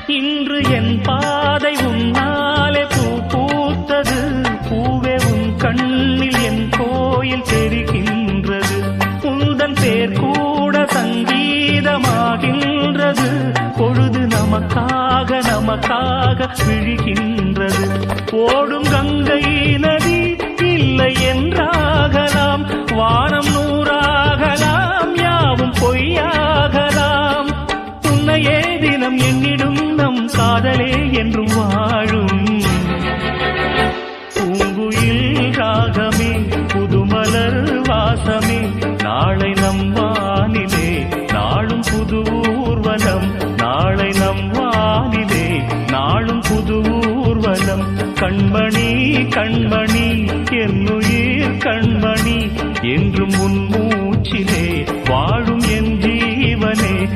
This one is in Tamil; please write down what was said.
இன்று என் பாதை உன்னாலே பூ பூத்தது. பூவே உன் கண்ணில் என் கோயில் தெரிகின்றது. உந்தன் பேர் கூட சங்கீதமாகின்றது. பொழுது நமக்காக நமக்காக விழுகின்றது. ஓடும் கங்கை நதி இல்லை என்றாகலாம். வானம் நூறாகலாம், யாவும் பொய்யாகலாம். உன்னையே தினம் எண்ணிடும் நம் காதலே என்றும் வாழும். பூங்குயில் ராகமே, புதுமலர் வாசமே, நாளை நம் வானிலே நாளும் புது ஊர்வலம். நாளை நம் வானிலே நாளும் புது ஊர்வலம். கண்மணி கண்மணி என்னுயிர் கண்மணி, என்றும் உன் மூச்சிலே வாழும் என் ஜீவனே.